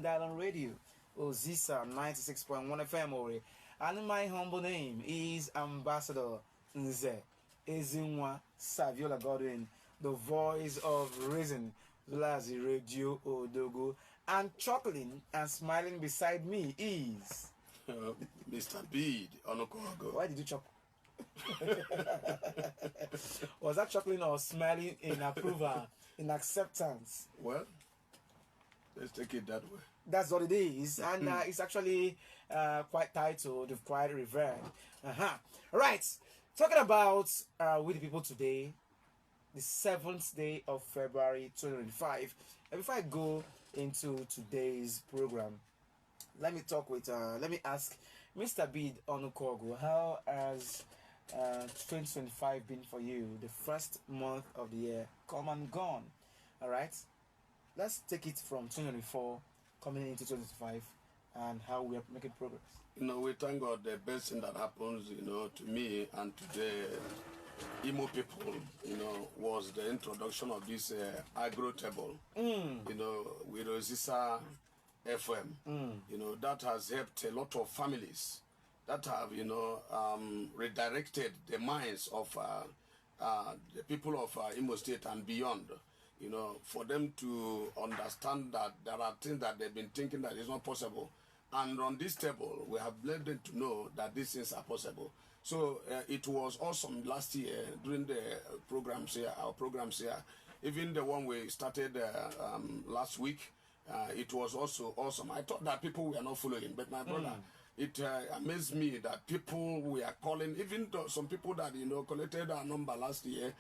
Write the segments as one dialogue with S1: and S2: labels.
S1: can dial on radio, Ozisa 96.1 FM Ori. And my humble name is Ambassador Nze Ezinwa Saviola Godwin, the voice of reason, Lazi Radio Odogo. And chuckling and smiling beside me is
S2: Mr. Bede, Onukogu.
S1: Why did you chuckle? Was that chuckling or smiling in approval, in acceptance?
S2: Well, let's take it that way.
S1: That's what it is, and it's actually quite titled, quite revered. Right, talking about with the people today, the 7th day of February 2025. And before I go into today's program, let me ask Mr. Bede Onukogu, how has 2025 been for you? The first month of the year come and gone. All right, let's take it from 2024 coming into 2025 and how we are making progress.
S2: We thank God. The best thing that happens, to me and to the Imo people, was the introduction of this agro table, with Ozisa FM. That has helped a lot of families that have, redirected the minds of the people of Imo State and beyond, for them to understand that there are things that they've been thinking that is not possible. And on this table, we have led them to know that these things are possible. So it was awesome last year during the our programs here, even the one we started last week. It was also awesome. I thought that people were not following, but my brother, it amazed me that people were calling, even some people that, collected our number last year,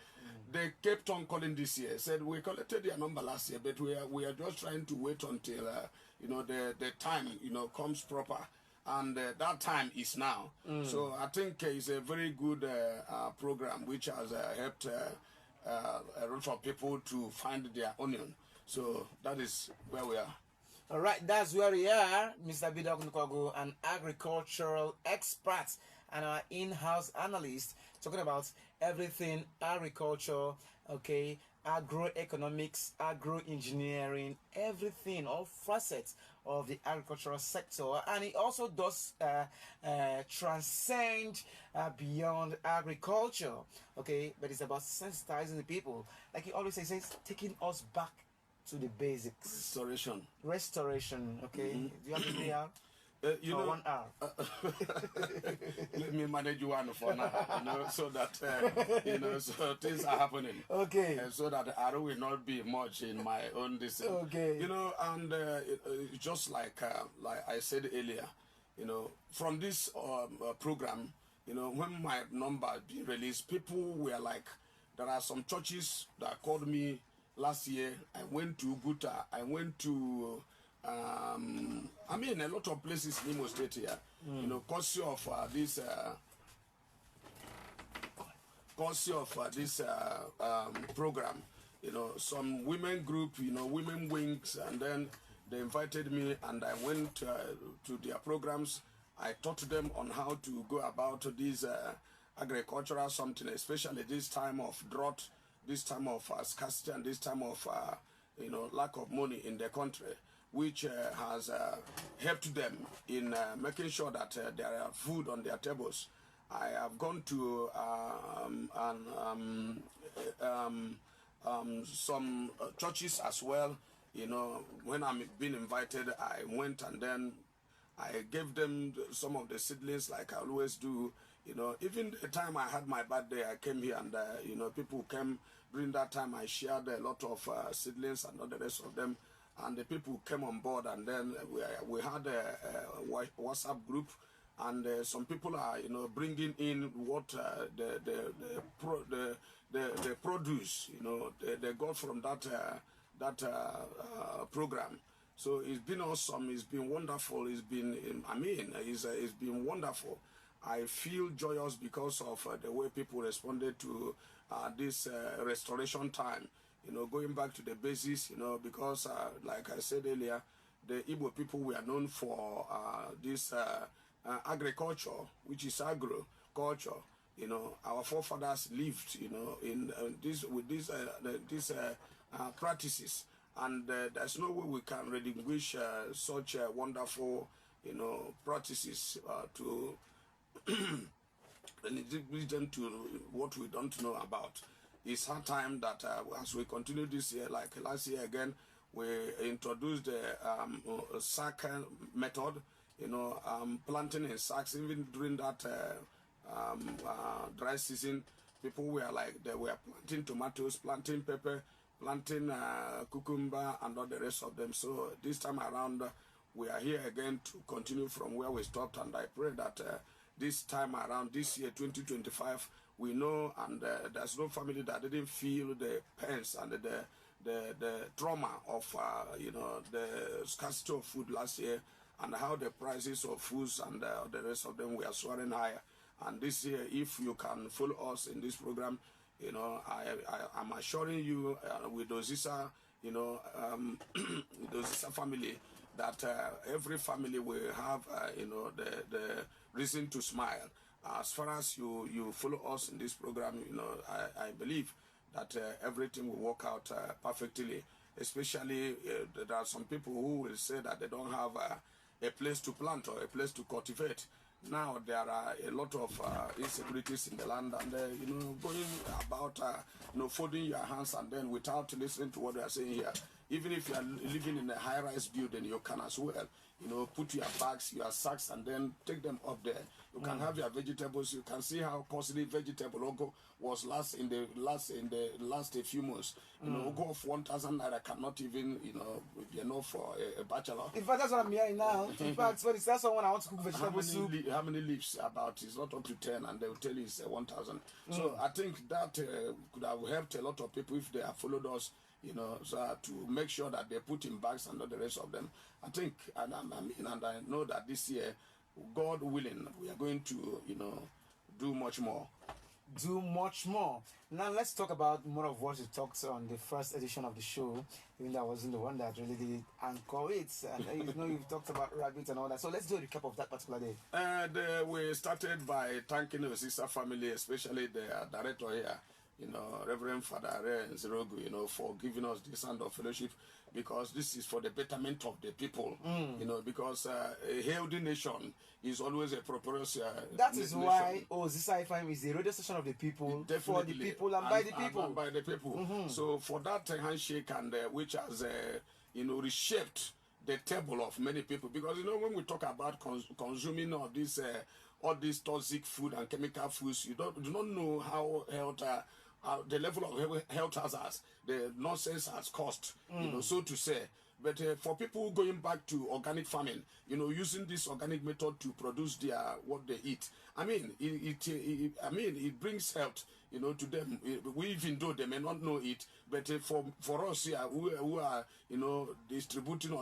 S2: they kept on calling this year, said, we collected your number last year, but we are just trying to wait until, the time, comes proper. And that time is now. So I think it's a very good program which has helped a lot of people to find their onion. So that is where we are.
S1: All right, that's where we are. Mr. Bede Onukogu, an agricultural expert and our in-house analyst, talking about everything agriculture, okay, agroeconomics, agro-engineering, everything, all facets of the agricultural sector. And he also does transcend beyond agriculture, okay, but it's about sensitizing the people. Like he always says, taking us back to the basics. Restoration, okay. Do you have to play out? 1 hour.
S2: Let me manage one for now, so that so things are happening.
S1: Okay.
S2: So that I will not be much in my own decision.
S1: Okay.
S2: And just like I said earlier, from this program, when my number being released, people were like, there are some churches that called me last year. I went to Guta. I went to a lot of places in Imo State here, courtesy of this program, some women group, women wings, and then they invited me and I went to their programs. I taught them on how to go about this agricultural something, especially this time of drought, this time of scarcity, and this time of lack of money in the country, which has helped them in making sure that there are food on their tables. I have gone to some churches as well. When I'm being invited, I went and then I gave them some of the seedlings like I always do. Even the time I had my birthday, I came here and, people came. During that time, I shared a lot of seedlings and all the rest of them. And the people came on board, and then we had a WhatsApp group, and some people are, bringing in what the produce, they got from that program. So it's been awesome. It's been wonderful. It's been, it's been wonderful. I feel joyous because of the way people responded to this restoration time. Going back to the basics, because like I said earlier, the Igbo people were known for this agriculture, which is agro culture. Our forefathers lived, in this with these practices, and there's no way we can relinquish such wonderful, practices to lead them to what we don't know about. It's hard time that as we continue this year, like last year again, we introduced the sack method, planting in sacks. Even during that dry season, people were like, they were planting tomatoes, planting pepper, planting cucumber, and all the rest of them. So this time around, we are here again to continue from where we stopped, and I pray that this time around, this year 2025, we know, and there's no family that didn't feel the pains and the trauma of the scarcity of food last year, and how the prices of foods and the rest of them were soaring higher. And this year, if you can follow us in this program, I'm assuring you with Ozisa, Ozisa family, that every family will have the reason to smile. As far as you follow us in this program, I believe that everything will work out perfectly. Especially there are some people who will say that they don't have a place to plant or a place to cultivate. Now there are a lot of insecurities in the land, and going about folding your hands and then without listening to what they are saying here. Even if you are living in a high-rise building, you can as well, put your bags, your sacks, and then take them up there. You can have your vegetables. You can see how costly vegetable Ogo was in the last few months. Ogo of 1,000 naira cannot even be enough for a bachelor.
S1: In fact, that's what I'm hearing now. In fact, when it's that someone I want to cook vegetable soup,
S2: how many leaves? About, it's not up to 10, and they will tell you it's 1,000. So I think that could have helped a lot of people if they have followed us. So to make sure that they put in bags and all the rest of them. I think, and I know that this year, God willing, we are going to, do much more.
S1: Do much more. Now let's talk about more of what you talked on the first edition of the show. Even that wasn't the one that really did anchor it. And you've talked about rabbits and all that. So let's do a recap of that particular day.
S2: We started by thanking the sister family, especially the director here, Reverend Father Nzerogu, for giving us this hand of fellowship, because this is for the betterment of the people, because a healthy nation is always a prosperous
S1: that is nation. Why Ozisa FM is the radio station of the people, for the people, and by the people.
S2: And by the people. So for that handshake, and which has, reshaped the table of many people, because, when we talk about consuming all this toxic food and chemical foods, you do not know how health the level of health hazards, the nonsense has cost, so to say. But for people going back to organic farming, using this organic method to produce what they eat, it brings health, to them. Even though they may not know it, but for us here, who are, distributing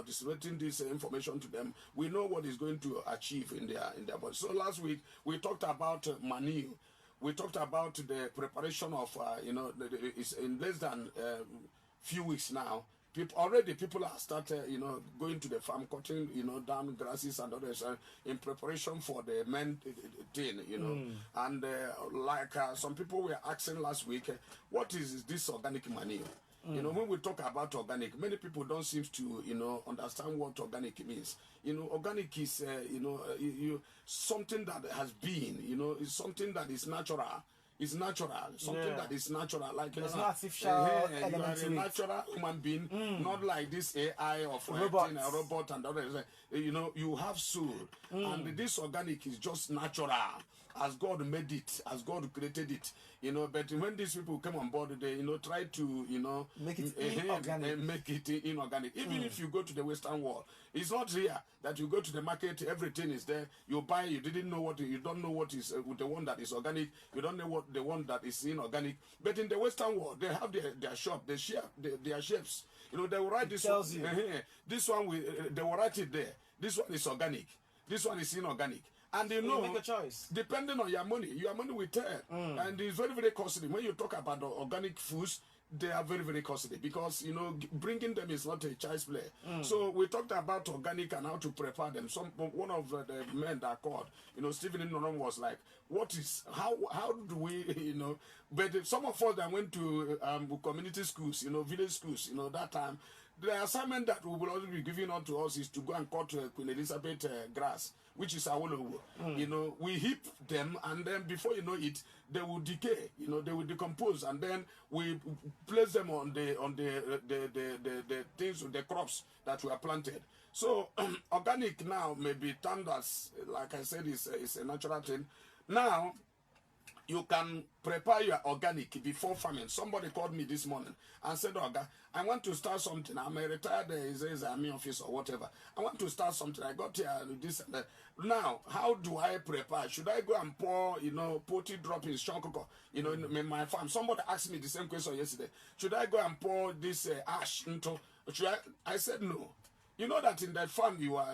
S2: this information to them, we know what is going to achieve in their body. So last week we talked about manure. We talked about the preparation of, it's in less than few weeks now. People have started, going to the farm, cutting, down grasses and others in preparation for the main thing, And like some people were asking last week, what is this organic manure? When we talk about organic, many people don't seem to, understand what organic means. Organic is, something that has been, is something that is natural. It's natural, something that is natural. Like
S1: there's no artificial element to it.
S2: You are a natural human being, not like this AI of a robot and others. You have soul, and this organic is just natural, as God made it, as God created it. But when these people come on board, they try to
S1: make it inorganic.
S2: Make it inorganic. Even if you go to the Western world, it's not here that you go to the market, everything is there. You buy, you don't know what is the one that is organic. You don't know what the one that is inorganic. But in the Western world, they have their shop, their chefs. They will write this one. This one they will write it there. This one is organic. This one is inorganic. And
S1: you make a choice.
S2: Depending on your money will tell. And it's very, very costly. When you talk about organic foods, they are very, very costly, because bringing them is not a child's play. So we talked about organic and how to prepare them. One of the men that called, Stephen Inonom, was like, how do we, but some of us that went to community schools, village schools, that time, the assignment that we will also be giving out to us is to go and cut Queen Elizabeth grass, which is Saviola. You know, we heap them, and then before you know it, they will decay. You know, they will decompose, and then we place them on the things, the crops that we are planted. So organic now may be termed as, like I said, is a natural thing. Now, you can prepare your organic before farming. Somebody called me this morning and said, Oga, I want to start something. I'm a retired army officer or whatever. I want to start something. I got here this and that. Now, how do I prepare? Should I go and pour, you know, potty droppings, shankoko, you know, in my farm? Somebody asked me the same question yesterday. Should I go and pour this ash into? I said no. You know that in that farm your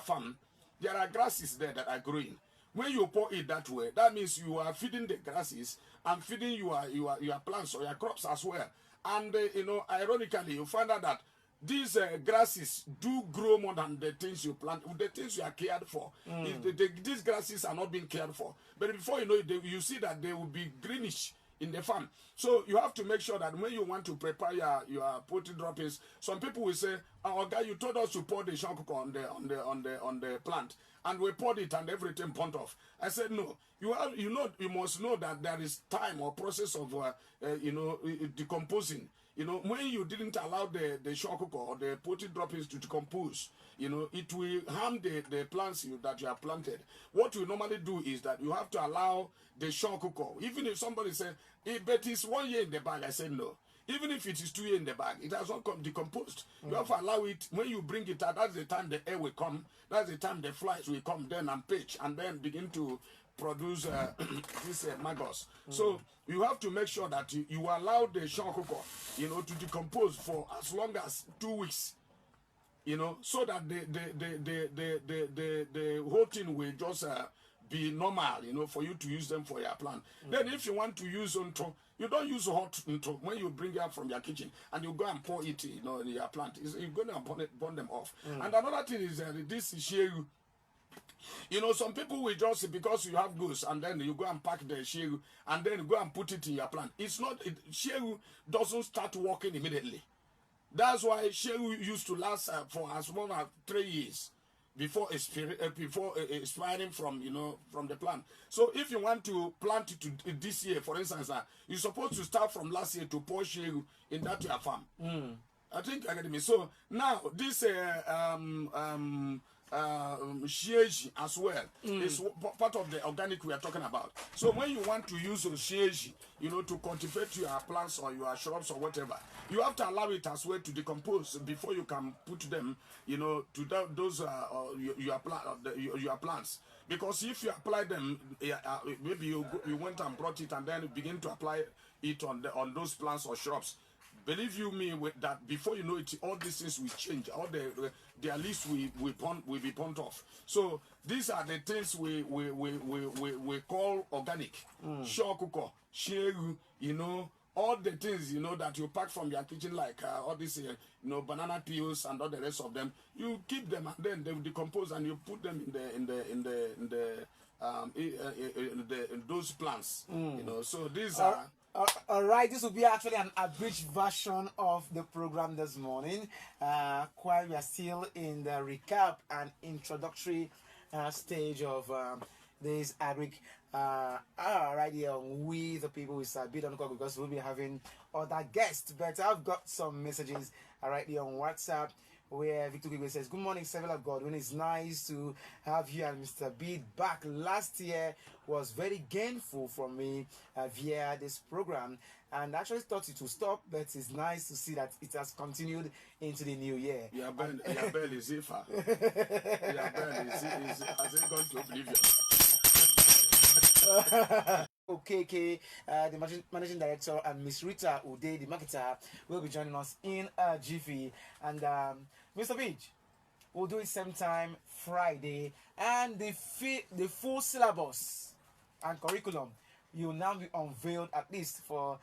S2: farm, there are grasses there that are growing. When you pour it that way, that means you are feeding the grasses and feeding your plants or your crops as well. And you know, ironically, you find out that these grasses do grow more than the things you plant, the things you are cared for. These grasses are not being cared for, but before you know it, you see that they will be greenish in the farm. So you have to make sure that when you want to prepare your potting droppings, some people will say, "Oh, guy, you told us to pour the shankoko on the plant, and we poured it and everything burnt off." I said, "No, you must know that there is time or process of decomposing. You know, when you didn't allow the shankoko or the potting droppings to decompose, you know, it will harm the plants that you have planted. What we normally do is that you have to allow the shankoko. Even if somebody says, hey, but it's 1 year in the bag, I said no. Even if it is 2 years in the bag, it has not come decomposed. You have to allow it. When you bring it out, that's the time the air will come. That's the time the flies will come then and pitch and then begin to produce this maggots. So you have to make sure that you allow the shankoko, you know, to decompose for as long as 2 weeks. You know, so that the whole thing will just be normal, you know, for you to use them for your plant. Then if you want to use unto, you don't use hot unto when you bring it out from your kitchen and you go and pour it, you know, in your plant. You're going to burn them off. And another thing is this sheru. You know, some people will just, because you have goods and then you go and pack the sheru and then go and put it in your plant. It's not, sheru doesn't start working immediately. That's why sheru used to last for as long as 3 years before expiring from, you know, from the plant. So if you want to plant it to this year, for instance, you're supposed to start from last year to pour sheru in that your farm. I think I get me. So now this shiege as well is part of the organic we are talking about. So when you want to use shiege, you know, to cultivate your plants or your shrubs or whatever, you have to allow it as well to decompose before you can put them, you know, to those your plants. Because if you apply them, maybe you went and brought it and then begin to apply it on those plants or shrubs. Believe you me, with that, before you know it, all these things will change. All their leaves will be burnt off. So these are the things we call organic. Shankoko, sheru, you know, all the things, you know, that you pack from your kitchen, like all these, you know, banana peels and all the rest of them. You keep them and then they will decompose, and you put them in those plants. You know, so these are.
S1: All right, this will be actually an abridged version of the program this morning, while we are still in the recap and introductory stage of this agric right here on We the People with Bede Onukogu, because we'll be having other guests. But I've got some messages right here on WhatsApp, where Victor Igbe says, "Good morning, Saviola, Godwin. It's nice to have you and Mr. Bede back. Last year was very gainful for me via this program, and I actually thought it would stop, but it's nice to see that it has continued into the new year."
S2: Your bell is Ifa. Your bell has it gone to oblivion?
S1: OKK, the managing director, and Miss Rita Ude, the marketer, will be joining us in jiffy. And Mr. Bede, we'll do it same time Friday, and the full syllabus and curriculum will now be unveiled, at least for